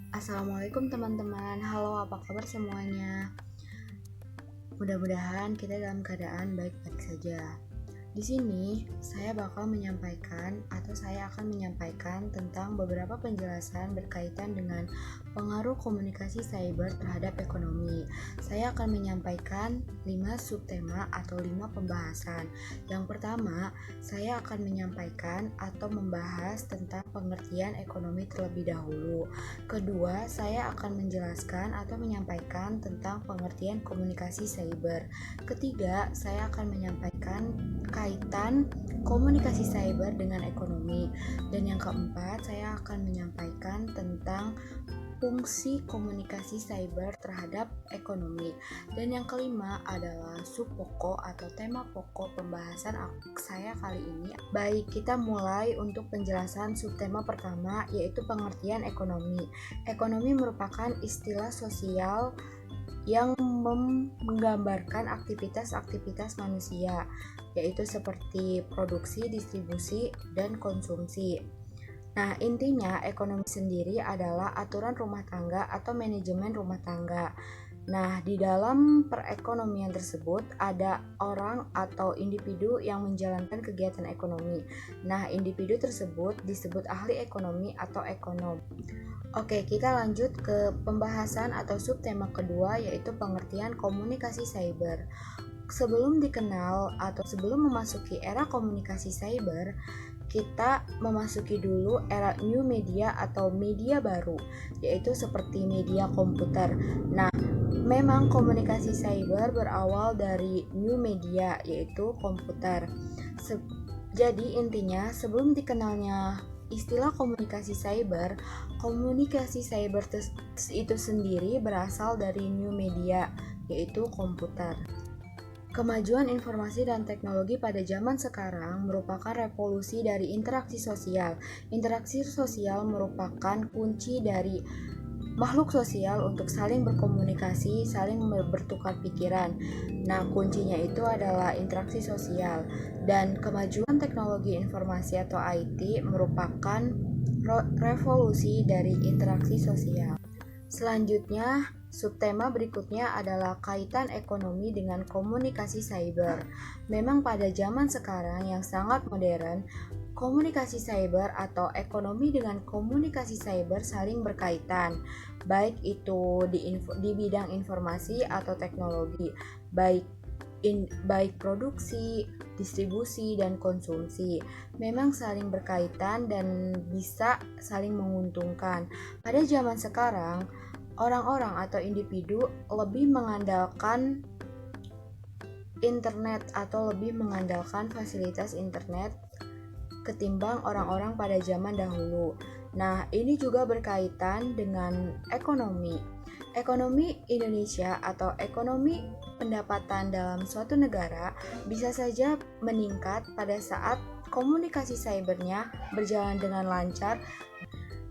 Assalamualaikum teman-teman, halo apa kabar semuanya? Mudah-mudahan kita dalam keadaan baik-baik saja. Di sini saya akan menyampaikan tentang beberapa penjelasan berkaitan dengan pengaruh komunikasi cyber terhadap ekonomi. Saya akan menyampaikan 5 subtema atau 5 pembahasan. Yang pertama, saya akan menyampaikan atau membahas tentang pengertian ekonomi terlebih dahulu. Kedua, saya akan menjelaskan atau menyampaikan tentang pengertian komunikasi cyber. Ketiga, saya akan menyampaikan kaitan komunikasi cyber dengan ekonomi. Dan yang keempat, saya akan menyampaikan tentang fungsi komunikasi cyber terhadap ekonomi. Dan yang kelima adalah sub pokok atau tema pokok pembahasan saya kali ini. Baik, kita mulai untuk penjelasan subtema pertama, yaitu pengertian ekonomi. Ekonomi merupakan istilah sosial yang menggambarkan aktivitas-aktivitas manusia, yaitu seperti produksi, distribusi, dan konsumsi. Nah, intinya ekonomi sendiri adalah aturan rumah tangga atau manajemen rumah tangga. Nah, di dalam perekonomian tersebut ada orang atau individu yang menjalankan kegiatan ekonomi. Nah, individu tersebut disebut ahli ekonomi atau ekonom. Oke, kita lanjut ke pembahasan atau subtema kedua, yaitu pengertian komunikasi cyber. Sebelum dikenal atau sebelum memasuki era komunikasi cyber, kita memasuki dulu era new media atau media baru, yaitu seperti media komputer. Nah, memang komunikasi cyber berawal dari new media, yaitu komputer. Jadi intinya, sebelum dikenalnya istilah komunikasi cyber itu sendiri berasal dari new media, yaitu komputer. Kemajuan informasi dan teknologi pada zaman sekarang merupakan revolusi dari interaksi sosial. Interaksi sosial merupakan kunci dari makhluk sosial untuk saling berkomunikasi, saling bertukar pikiran. Nah, kuncinya itu adalah interaksi sosial. Dan kemajuan teknologi informasi atau IT merupakan revolusi dari interaksi sosial. Selanjutnya, subtema berikutnya adalah kaitan ekonomi dengan komunikasi cyber. Memang pada zaman sekarang yang sangat modern, komunikasi cyber atau ekonomi dengan komunikasi cyber saling berkaitan, baik itu di bidang informasi atau teknologi, baik produksi, distribusi, dan konsumsi. Memang saling berkaitan dan bisa saling menguntungkan. Pada zaman sekarang, orang-orang atau individu lebih mengandalkan internet atau lebih mengandalkan fasilitas internet ketimbang orang-orang pada zaman dahulu. Nah, ini juga berkaitan dengan ekonomi. Ekonomi Indonesia atau ekonomi pendapatan dalam suatu negara bisa saja meningkat pada saat komunikasi cybernya berjalan dengan lancar.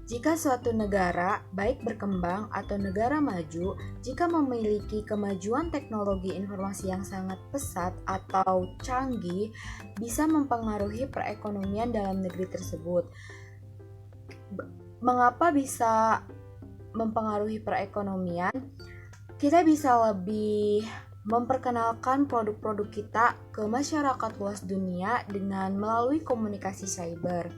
Jika suatu negara, baik berkembang atau negara maju, jika memiliki kemajuan teknologi informasi yang sangat pesat atau canggih, bisa mempengaruhi perekonomian dalam negeri tersebut. Mengapa bisa mempengaruhi perekonomian? Kita bisa lebih memperkenalkan produk-produk kita ke masyarakat luas dunia dengan melalui komunikasi cyber.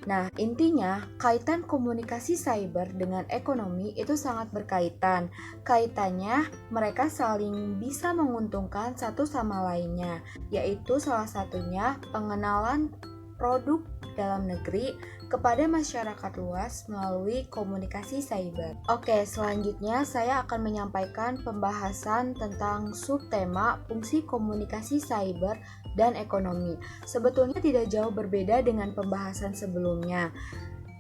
Nah, intinya kaitan komunikasi cyber dengan ekonomi itu sangat berkaitan. Kaitannya mereka saling bisa menguntungkan satu sama lainnya, yaitu salah satunya pengenalan produk dalam negeri kepada masyarakat luas melalui komunikasi cyber. Oke, selanjutnya saya akan menyampaikan pembahasan tentang subtema fungsi komunikasi cyber dan ekonomi. Sebetulnya tidak jauh berbeda dengan pembahasan sebelumnya,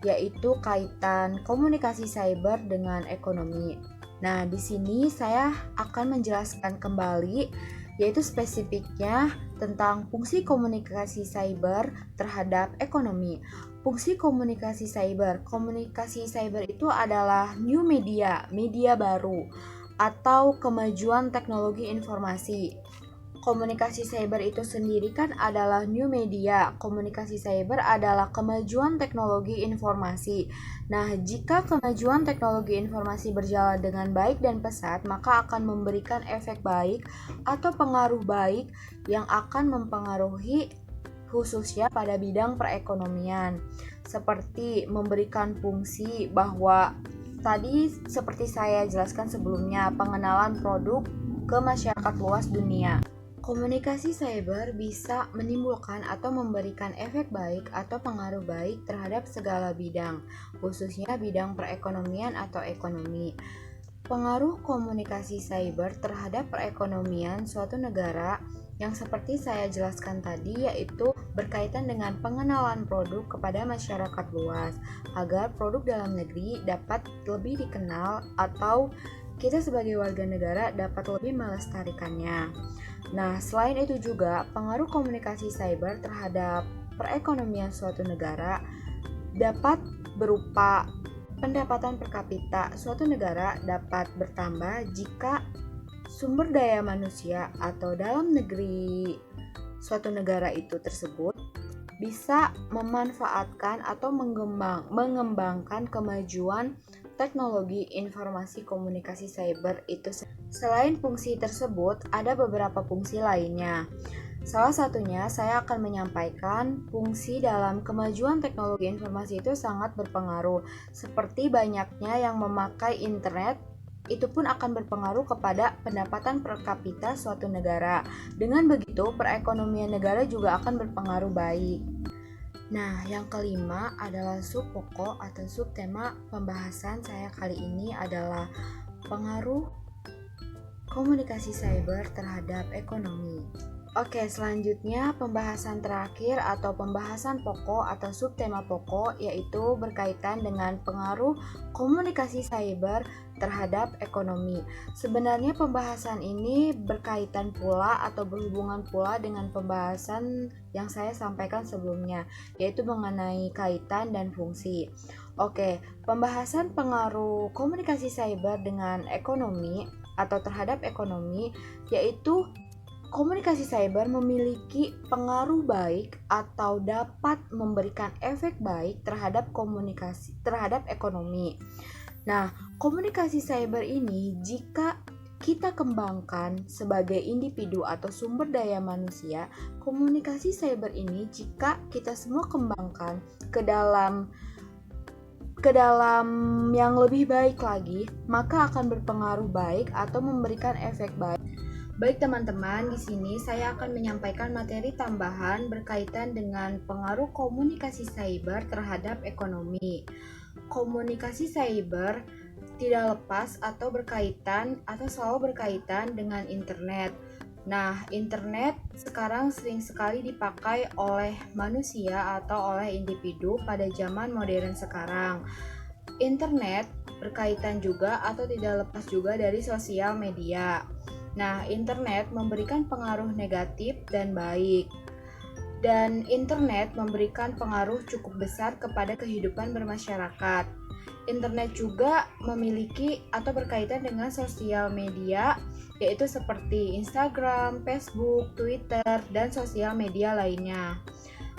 yaitu kaitan komunikasi cyber dengan ekonomi. Nah, di sini saya akan menjelaskan kembali, yaitu spesifiknya tentang fungsi komunikasi cyber terhadap ekonomi. Fungsi komunikasi cyber. Komunikasi cyber itu adalah new media, media baru, atau kemajuan teknologi informasi. Komunikasi cyber itu sendiri kan adalah new media. Komunikasi cyber adalah kemajuan teknologi informasi. Nah, jika kemajuan teknologi informasi berjalan dengan baik dan pesat, maka akan memberikan efek baik atau pengaruh baik yang akan mempengaruhi khususnya pada bidang perekonomian. Seperti memberikan fungsi bahwa tadi seperti saya jelaskan sebelumnya, pengenalan produk ke masyarakat luas dunia. Komunikasi cyber bisa menimbulkan atau memberikan efek baik atau pengaruh baik terhadap segala bidang, khususnya bidang perekonomian atau ekonomi. Pengaruh komunikasi cyber terhadap perekonomian suatu negara yang seperti saya jelaskan tadi yaitu berkaitan dengan pengenalan produk kepada masyarakat luas agar produk dalam negeri dapat lebih dikenal atau kita sebagai warga negara dapat lebih melestarikannya. Nah, selain itu juga pengaruh komunikasi cyber terhadap perekonomian suatu negara dapat berupa pendapatan per kapita suatu negara dapat bertambah jika sumber daya manusia atau dalam negeri suatu negara itu tersebut bisa memanfaatkan atau mengembangkan kemajuan teknologi informasi komunikasi cyber itu. Selain fungsi tersebut, ada beberapa fungsi lainnya. Salah satunya saya akan menyampaikan fungsi dalam kemajuan teknologi informasi itu sangat berpengaruh. Seperti banyaknya yang memakai internet, itu pun akan berpengaruh kepada pendapatan per kapita suatu negara. Dengan begitu, perekonomian negara juga akan berpengaruh baik. Nah, yang kelima adalah subpokok atau subtema pembahasan saya kali ini adalah pengaruh komunikasi cyber terhadap ekonomi. Oke, selanjutnya pembahasan terakhir atau pembahasan pokok atau subtema pokok yaitu berkaitan dengan pengaruh komunikasi cyber terhadap ekonomi. Sebenarnya pembahasan ini berkaitan pula atau berhubungan pula dengan pembahasan yang saya sampaikan sebelumnya, yaitu mengenai kaitan dan fungsi. Oke, pembahasan pengaruh komunikasi cyber dengan ekonomi atau terhadap ekonomi yaitu komunikasi cyber memiliki pengaruh baik atau dapat memberikan efek baik terhadap ekonomi. Nah, komunikasi cyber ini jika kita kembangkan sebagai individu atau sumber daya manusia, komunikasi cyber ini jika kita semua kembangkan ke dalam yang lebih baik lagi, maka akan berpengaruh baik atau memberikan efek baik. Baik teman-teman, di sini saya akan menyampaikan materi tambahan berkaitan dengan pengaruh komunikasi cyber terhadap ekonomi. Komunikasi cyber tidak lepas atau selalu berkaitan dengan internet. Nah, internet sekarang sering sekali dipakai oleh manusia atau oleh individu pada zaman modern sekarang. Internet berkaitan juga atau tidak lepas juga dari sosial media. Nah, internet memberikan pengaruh negatif dan baik. Dan internet memberikan pengaruh cukup besar kepada kehidupan bermasyarakat. Internet juga memiliki atau berkaitan dengan sosial media, yaitu seperti Instagram, Facebook, Twitter, dan sosial media lainnya.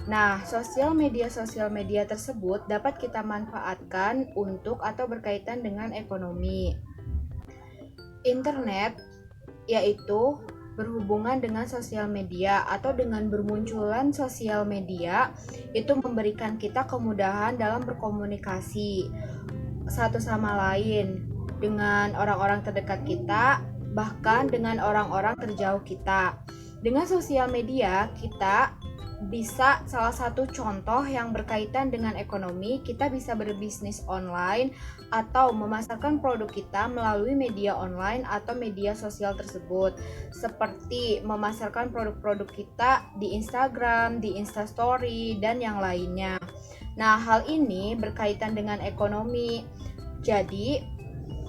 Nah, sosial media tersebut dapat kita manfaatkan untuk atau berkaitan dengan ekonomi. Internet yaitu berhubungan dengan sosial media atau dengan bermunculan sosial media itu memberikan kita kemudahan dalam berkomunikasi satu sama lain dengan orang-orang terdekat kita, bahkan dengan orang-orang terjauh kita. Dengan sosial media kita bisa, salah satu contoh yang berkaitan dengan ekonomi, kita bisa berbisnis online atau memasarkan produk kita melalui media online atau media sosial tersebut, seperti memasarkan produk-produk kita di Instagram, di Instastory, dan yang lainnya. Nah, hal ini berkaitan dengan ekonomi. Jadi,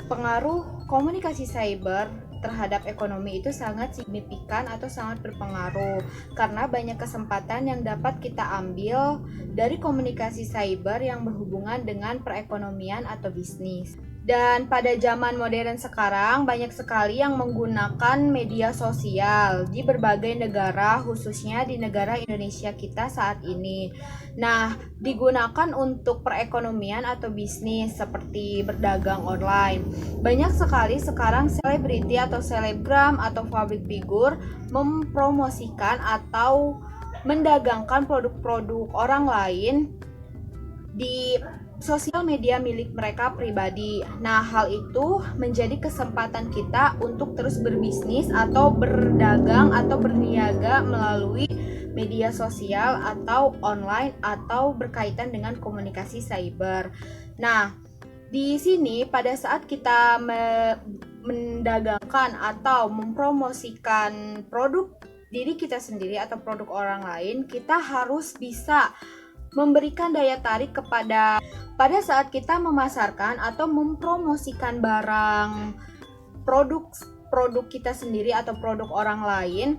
pengaruh komunikasi cyber terhadap ekonomi itu sangat signifikan atau sangat berpengaruh karena banyak kesempatan yang dapat kita ambil dari komunikasi cyber yang berhubungan dengan perekonomian atau bisnis. Dan pada zaman modern sekarang banyak sekali yang menggunakan media sosial di berbagai negara, khususnya di negara Indonesia kita saat ini. Nah, digunakan untuk perekonomian atau bisnis seperti berdagang online. Banyak sekali sekarang selebriti atau selebgram atau public figure mempromosikan atau mendagangkan produk-produk orang lain di sosial media milik mereka pribadi. Nah, hal itu menjadi kesempatan kita untuk terus berbisnis atau berdagang atau berniaga melalui media sosial atau online atau berkaitan dengan komunikasi cyber. Nah, di sini pada saat kita mendagangkan atau mempromosikan produk diri kita sendiri atau produk orang lain, kita harus bisa memberikan daya tarik kepada pada saat kita memasarkan atau mempromosikan barang produk kita sendiri atau produk orang lain,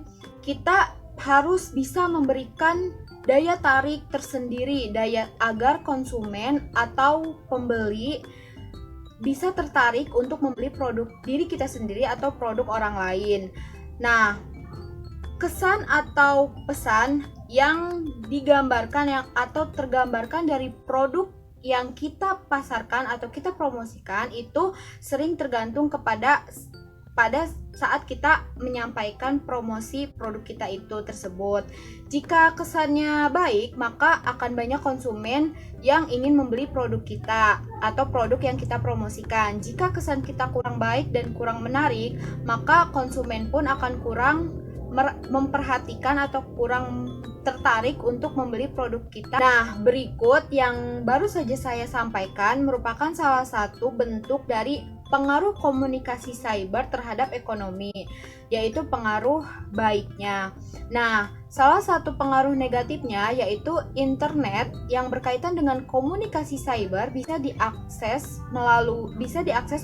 kita harus bisa memberikan daya tarik tersendiri agar konsumen atau pembeli bisa tertarik untuk membeli produk diri kita sendiri atau produk orang lain. Nah, kesan atau pesan yang digambarkan atau tergambarkan dari produk yang kita pasarkan atau kita promosikan itu sering tergantung pada saat kita menyampaikan promosi produk kita itu tersebut. Jika kesannya baik, maka akan banyak konsumen yang ingin membeli produk kita atau produk yang kita promosikan. Jika kesan kita kurang baik dan kurang menarik, maka konsumen pun akan kurang memperhatikan atau kurang tertarik untuk membeli produk kita. Nah, berikut yang baru saja saya sampaikan merupakan salah satu bentuk dari pengaruh komunikasi cyber terhadap ekonomi, yaitu pengaruh baiknya. Nah, salah satu pengaruh negatifnya yaitu internet yang berkaitan dengan komunikasi cyber bisa diakses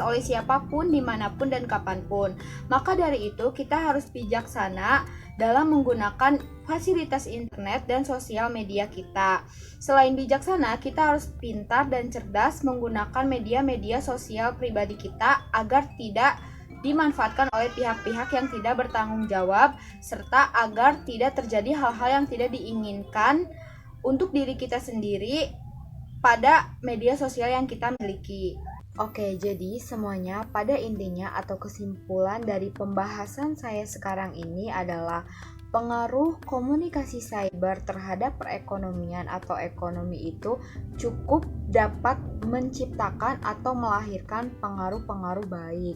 oleh siapapun, dimanapun dan kapanpun. Maka dari itu kita harus bijaksana dalam menggunakan fasilitas internet dan sosial media kita. Selain bijaksana, kita harus pintar dan cerdas menggunakan media-media sosial pribadi kita agar tidak dimanfaatkan oleh pihak-pihak yang tidak bertanggung jawab, serta agar tidak terjadi hal-hal yang tidak diinginkan untuk diri kita sendiri pada media sosial yang kita miliki. Oke, jadi semuanya pada intinya atau kesimpulan dari pembahasan saya sekarang ini adalah pengaruh komunikasi cyber terhadap perekonomian atau ekonomi itu cukup dapat menciptakan atau melahirkan pengaruh-pengaruh baik.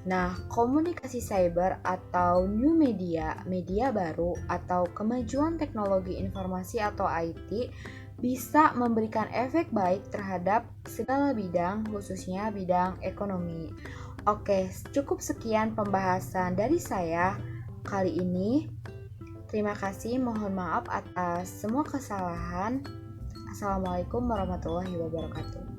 Nah, komunikasi cyber atau new media, media baru atau kemajuan teknologi informasi atau IT bisa memberikan efek baik terhadap segala bidang, khususnya bidang ekonomi. Oke, cukup sekian pembahasan dari saya kali ini. Terima kasih, mohon maaf atas semua kesalahan. Assalamualaikum warahmatullahi wabarakatuh.